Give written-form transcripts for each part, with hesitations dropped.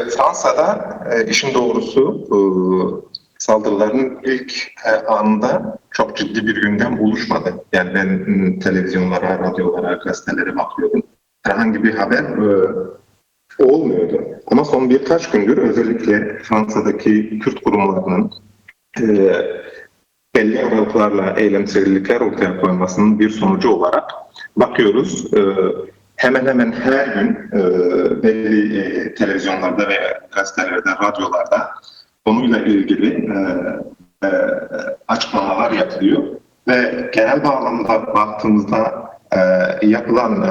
Fransa'da işin doğrusu saldırıların ilk anında çok ciddi bir gündem oluşmadı. Yani ben televizyonlara, radyolara, gazetelere bakıyordum. Herhangi bir haber olmuyordu. Ama son birkaç gündür özellikle Fransa'daki Kürt kurumlarının e, belli aralıklarla eylemsellikler ortaya koymasının bir sonucu olarak bakıyoruz. Hemen hemen her gün belli televizyonlarda ve gazetelerde, radyolarda konuyla ilgili açıklamalar yapılıyor. Ve genel bağlamda baktığımızda yapılan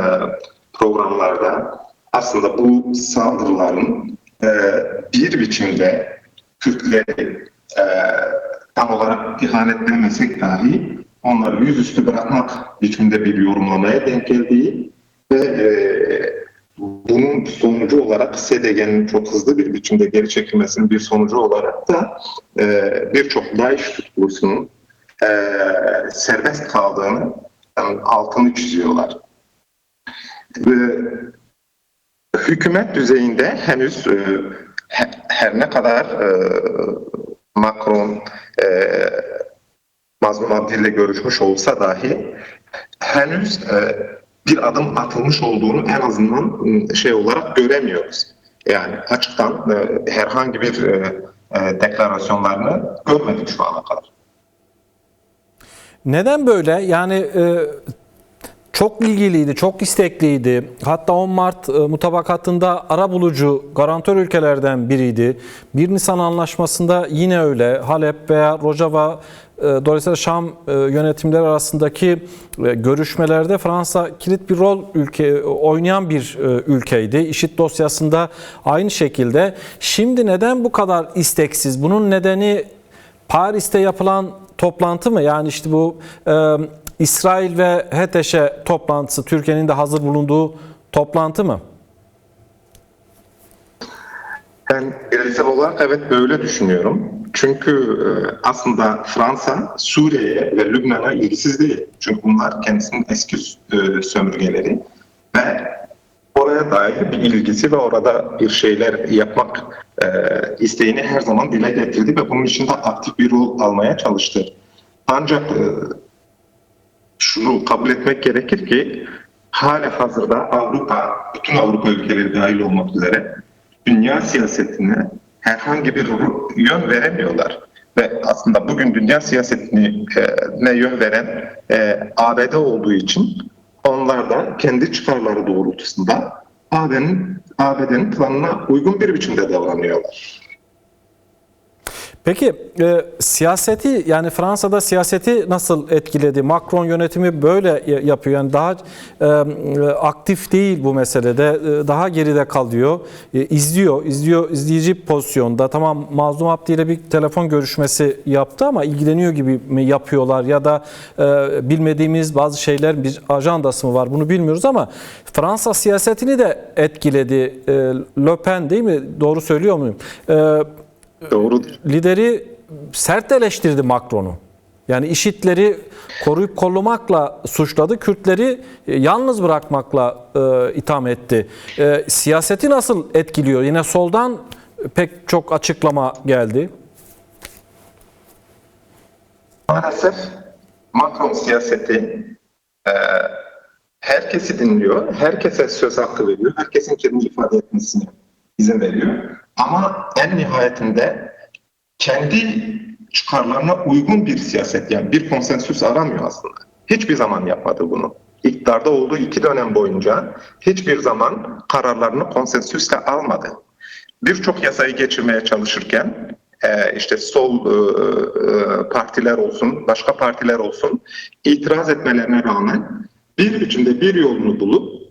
programlarda aslında bu saldırıların bir biçimde Kürtleri tam olarak ihanet demesek dahi onları yüzüstü bırakmak biçiminde bir yorumlamaya denk geldiği ve bunun sonucu olarak SDG'nin çok hızlı bir biçimde geri çekilmesinin bir sonucu olarak da birçok DAEŞ tutuklusunun serbest kaldığını altını çiziyorlar. Hükümet düzeyinde henüz her ne kadar Macron Mazlum Abdi ile görüşmüş olsa dahi henüz bir adım atılmış olduğunu en azından olarak göremiyoruz. Yani açıktan herhangi bir deklarasyonlarını görmedik şu ana kadar. Neden böyle? Yani çok ilgiliydi, çok istekliydi. Hatta 10 Mart mutabakatında arabulucu, garantör ülkelerden biriydi. 1 Nisan Anlaşması'nda yine öyle. Halep veya Rojava, dolayısıyla Şam yönetimleri arasındaki görüşmelerde Fransa kilit bir rol oynayan bir ülkeydi. IŞİD dosyasında aynı şekilde. Şimdi neden bu kadar isteksiz? Bunun nedeni Paris'te yapılan toplantı mı? Yani işte bu İsrail ve HTŞ toplantısı, Türkiye'nin de hazır bulunduğu toplantı mı? Ben bireysel olarak evet böyle düşünüyorum. Çünkü aslında Fransa Suriye'ye ve Lübnan'a ilgisiz değil. Çünkü bunlar kendisinin eski sömürgeleri ve oraya dair bir ilgisi ve orada bir şeyler yapmak isteğini her zaman dile getirdi ve bunun için de aktif bir rol almaya çalıştı. Ancak şunu kabul etmek gerekir ki halihazırda Avrupa, bütün Avrupa ülkeleri dahil olmak üzere dünya siyasetine herhangi bir yön veremiyorlar. Ve aslında bugün dünya siyasetine yön veren ABD olduğu için onlar da kendi çıkarları doğrultusunda ABD'nin planına uygun bir biçimde davranıyorlar. Peki siyaseti, yani Fransa'da siyaseti nasıl etkiledi? Macron yönetimi böyle yapıyor. Yani daha aktif değil bu meselede. Daha geride kalıyor. İzleyici pozisyonda. Tamam, Mazlum Abdi ile bir telefon görüşmesi yaptı ama ilgileniyor gibi mi yapıyorlar ya da bilmediğimiz bazı şeyler, bir ajandası mı var bunu bilmiyoruz ama Fransa siyasetini de etkiledi. Le Pen değil mi? Doğru söylüyor muyum? Doğrudur. Lideri sert eleştirdi Macron'u. Yani IŞİD'leri koruyup kollamakla suçladı, Kürtleri yalnız bırakmakla itham etti. Siyaseti nasıl etkiliyor? Yine soldan pek çok açıklama geldi. Maalesef Macron siyaseti herkesi dinliyor, herkese söz hakkı veriyor, herkesin kendini ifade etmesine izin veriyor. Ama en nihayetinde kendi çıkarlarına uygun bir siyaset, yani bir konsensüs aramıyor aslında. Hiçbir zaman yapmadı bunu. İktidarda olduğu 2 dönem boyunca hiçbir zaman kararlarını konsensüsle almadı. Birçok yasayı geçirmeye çalışırken işte sol partiler olsun, başka partiler olsun itiraz etmelerine rağmen bir biçimde bir yolunu bulup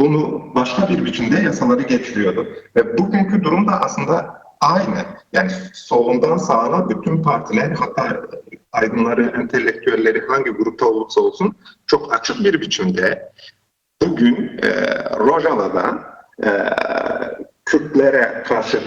bunu başka bir biçimde yasaları getiriyordu. Ve bugünkü durum da aslında aynı. Yani solundan sağına bütün partiler, hatta aydınları, entelektüelleri hangi grupta olursa olsun çok açık bir biçimde bugün Rojava'da Kürtlere karşı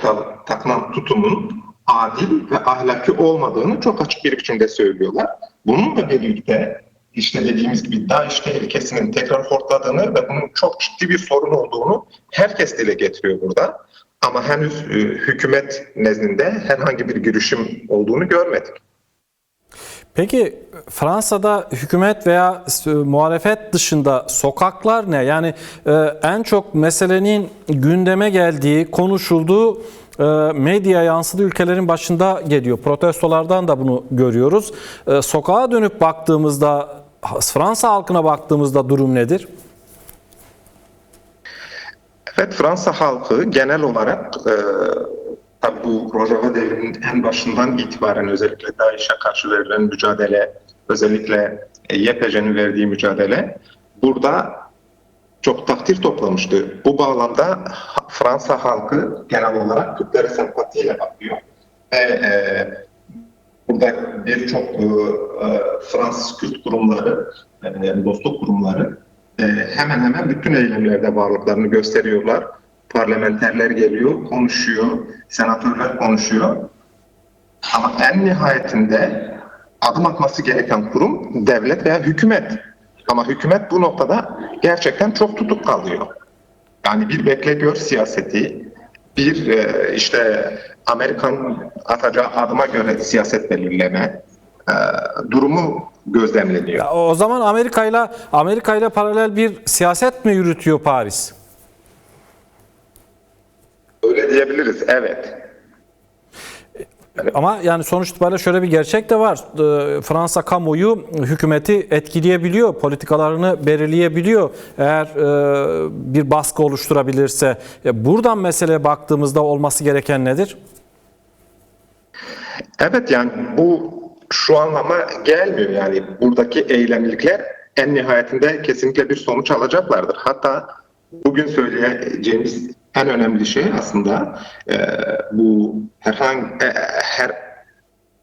takılan tutumun adil ve ahlaki olmadığını çok açık bir biçimde söylüyorlar. Bununla birlikte işte dediğimiz gibi DAEŞ tehlikesinin tekrar hortladığını ve bunun çok ciddi bir sorun olduğunu herkes dile getiriyor burada. Ama henüz hükümet nezdinde herhangi bir girişim olduğunu görmedik. Peki Fransa'da hükümet veya muhalefet dışında sokaklar ne? Yani en çok meselenin gündeme geldiği, konuşulduğu medya yansıdığı ülkelerin başında geliyor. Protestolardan da bunu görüyoruz. Sokağa dönüp baktığımızda, Fransa halkına baktığımızda durum nedir? Evet, Fransa halkı genel olarak tabii bu Rojava devrinin en başından itibaren özellikle DAEŞ'e karşı verilen mücadele, özellikle YPG'nin verdiği mücadele burada çok takdir toplamıştı. Bu bağlamda Fransa halkı genel olarak Kürtlere sempatiyle bakıyor. Ve burada birçok Fransız Kürt kurumları, dostluk kurumları hemen hemen bütün eylemlerde varlıklarını gösteriyorlar. Parlamenterler geliyor, konuşuyor, senatörler konuşuyor. Ama en nihayetinde adım atması gereken kurum devlet veya hükümet. Ama hükümet bu noktada gerçekten çok tutuk kalıyor. Yani bir bekle gör siyaseti, bir işte Amerikan atacağı adıma göre siyaset belirleme durumu gözlemleniyor. O zaman Amerika ile paralel bir siyaset mi yürütüyor Paris? Öyle diyebiliriz, evet. Ama yani sonuç itibariyle şöyle bir gerçek de var. Fransa kamuoyu hükümeti etkileyebiliyor, politikalarını belirleyebiliyor eğer bir baskı oluşturabilirse. Buradan meseleye baktığımızda olması gereken nedir? Evet, yani bu şu anlama gelmiyor. Yani buradaki eylemlilikler en nihayetinde kesinlikle bir sonuç alacaklardır. Hatta bugün söyleyeceğimiz en önemli şey aslında bu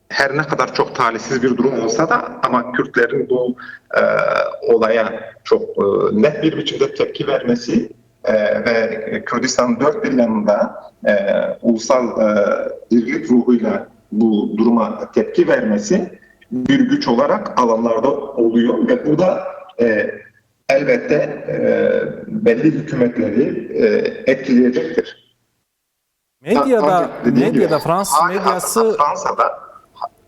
her ne kadar çok talihsiz bir durum olsa da ama Kürtlerin bu olaya çok net bir biçimde tepki vermesi ve Kürdistan'ın dört bir yanında ulusal dirlik ruhuyla bu duruma tepki vermesi bir güç olarak alanlarda oluyor ve bu da elbette belli hükümetleri etkileyecektir. Medyada Fransız medyası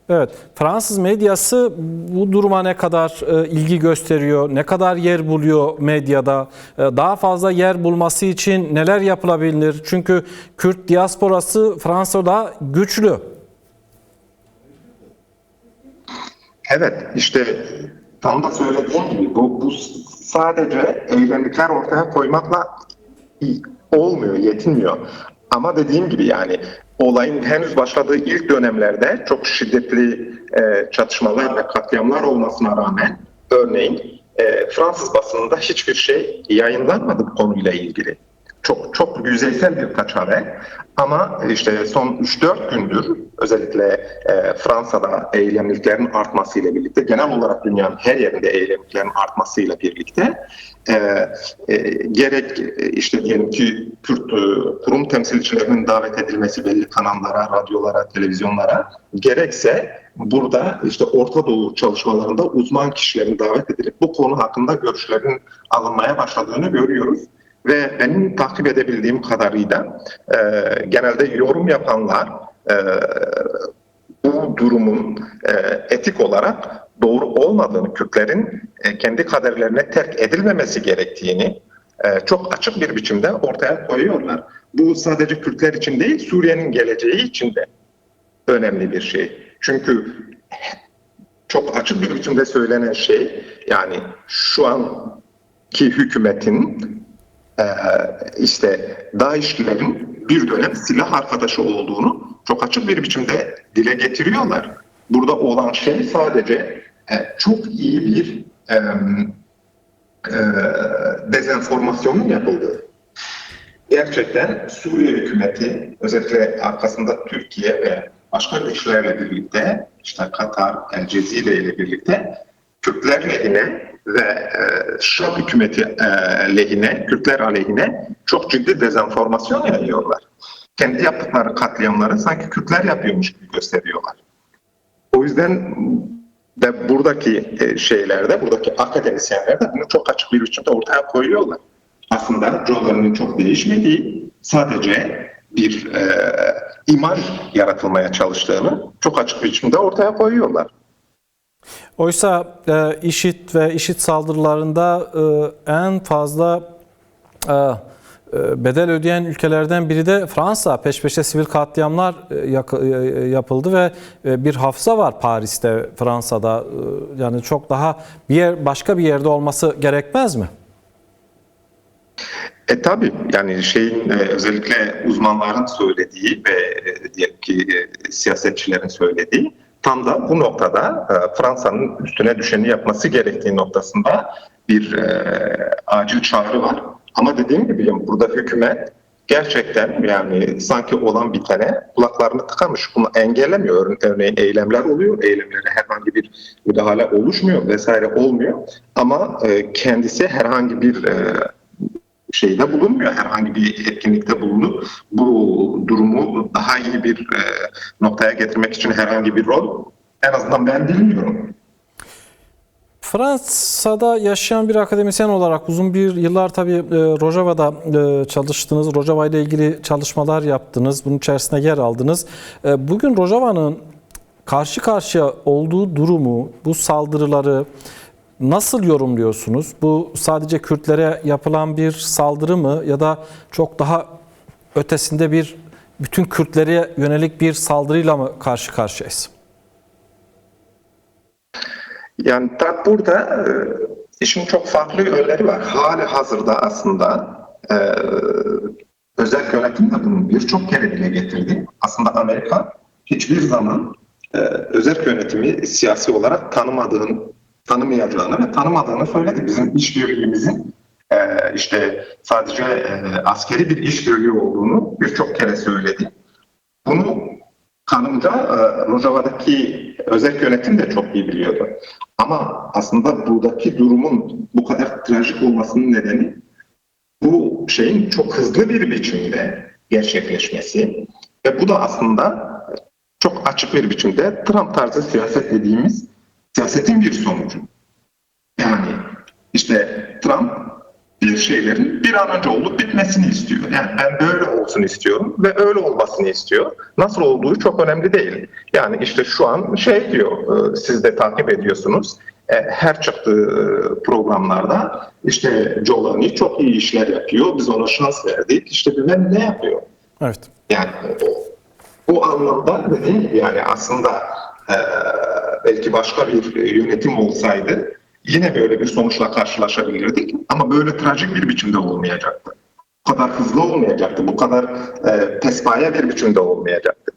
evet, Fransız medyası bu duruma ne kadar ilgi gösteriyor, ne kadar yer buluyor medyada, daha fazla yer bulması için neler yapılabilir? Çünkü Kürt diasporası Fransa'da güçlü. Evet, işte tam da söylediğim gibi bu sadece eylemlikler ortaya koymakla olmuyor, yetinmiyor. Ama dediğim gibi yani olayın henüz başladığı ilk dönemlerde çok şiddetli çatışmalar ve katliamlar olmasına rağmen örneğin Fransız basınında hiçbir şey yayınlanmadı bu konuyla ilgili. Çok yüzeysel birkaç haber ama işte son 3-4 gündür özellikle Fransa'da eylemliliklerin artmasıyla birlikte genel olarak dünyanın her yerinde eylemliliklerin artmasıyla birlikte gerek işte diyelim ki Kürt kurum temsilcilerinin davet edilmesi belli kanallara, radyolara, televizyonlara gerekse burada işte Orta Doğu çalışmalarında uzman kişilerin davet edilip bu konu hakkında görüşlerin alınmaya başladığını görüyoruz. Ve benim takip edebildiğim kadarıyla genelde yorum yapanlar bu durumun etik olarak doğru olmadığını, Kürtlerin kendi kaderlerine terk edilmemesi gerektiğini çok açık bir biçimde ortaya koyuyorlar. Bu sadece Kürtler için değil, Suriye'nin geleceği için de önemli bir şey. Çünkü çok açık bir biçimde söylenen şey, yani şu anki hükümetin işte DAEŞ'lilerin bir dönem silah arkadaşı olduğunu çok açık bir biçimde dile getiriyorlar. Burada olan şey sadece çok iyi bir dezenformasyonun yapıldığı. Gerçekten Suriye hükümeti özellikle arkasında Türkiye ve başka güçlerle birlikte işte Katar, El Cezire ile birlikte Kürtler lehine ve Şam hükümeti lehine, Kürtler aleyhine çok ciddi dezenformasyon yayıyorlar. Kendi yaptıkları katliamları sanki Kürtler yapıyormuş gibi gösteriyorlar. O yüzden de buradaki şeylerde, buradaki akademisyenler de bunu çok açık bir biçimde ortaya koyuyorlar. Aslında coğrafyanın çok değişmediği, sadece bir imaj yaratılmaya çalıştığını çok açık biçimde ortaya koyuyorlar. Oysa IŞİD ve IŞİD saldırılarında en fazla bedel ödeyen ülkelerden biri de Fransa. Peş peşe sivil katliamlar yapıldı ve bir hafıza var Paris'te, Fransa'da. Yani çok daha başka bir yerde olması gerekmez mi? Tabii yani özellikle uzmanların söylediği ve diyelim ki siyasetçilerin söylediği tam da bu noktada Fransa'nın üstüne düşeni yapması gerektiği noktasında bir acil çağrı var. Ama dediğim gibi yani burada hükümet gerçekten yani sanki olan bitene kulaklarını tıkamış. Bunu engellemiyor. Örneğin eylemler oluyor. Eylemlere herhangi bir müdahale oluşmuyor vesaire olmuyor. Ama kendisi herhangi bir şeyde bulunmuyor. Herhangi bir etkinlikte bulunup bu durumu daha iyi bir noktaya getirmek için herhangi bir rol en azından ben bilmiyorum. Fransa'da yaşayan bir akademisyen olarak uzun bir yıllar tabii Rojava'da çalıştınız. Rojava ile ilgili çalışmalar yaptınız. Bunun içerisinde yer aldınız. Bugün Rojava'nın karşı karşıya olduğu durumu, bu saldırıları nasıl yorumluyorsunuz? Bu sadece Kürtlere yapılan bir saldırı mı ya da çok daha ötesinde bütün Kürtlere yönelik bir saldırıyla mı karşı karşıyayız? Yani burada işin çok farklı yönleri var. Hali hazırda aslında özel yönetim de bunu birçok kere dile getirdi. Aslında Amerika hiçbir zaman özel yönetimi siyasi olarak tanımayacağını ve tanımadığını söyledi. Bizim işbirliğimizin işte sadece askeri bir işbirliği olduğunu birçok kere söyledi. Bunu kanımca Rojava'daki özel yönetim de çok iyi biliyordu. Ama aslında buradaki durumun bu kadar trajik olmasının nedeni bu şeyin çok hızlı bir biçimde gerçekleşmesi ve bu da aslında çok açık bir biçimde Trump tarzı siyaset dediğimiz siyasetin bir sonucu. Yani işte Trump bir şeylerin bir an önce olup bitmesini istiyor. Yani ben böyle olsun istiyorum ve öyle olmasını istiyor. Nasıl olduğu çok önemli değil. Yani işte şu an diyor, siz de takip ediyorsunuz. Her çıktığı programlarda işte Jolani çok iyi işler yapıyor. Biz ona şans verdik. İşte bilmem ne yapıyor. Evet. Yani o anlamda dediğim gibi yani aslında belki başka bir yönetim olsaydı yine böyle bir sonuçla karşılaşabilirdik ama böyle trajik bir biçimde olmayacaktı. Bu kadar hızlı olmayacaktı, bu kadar pespaye bir biçimde olmayacaktı.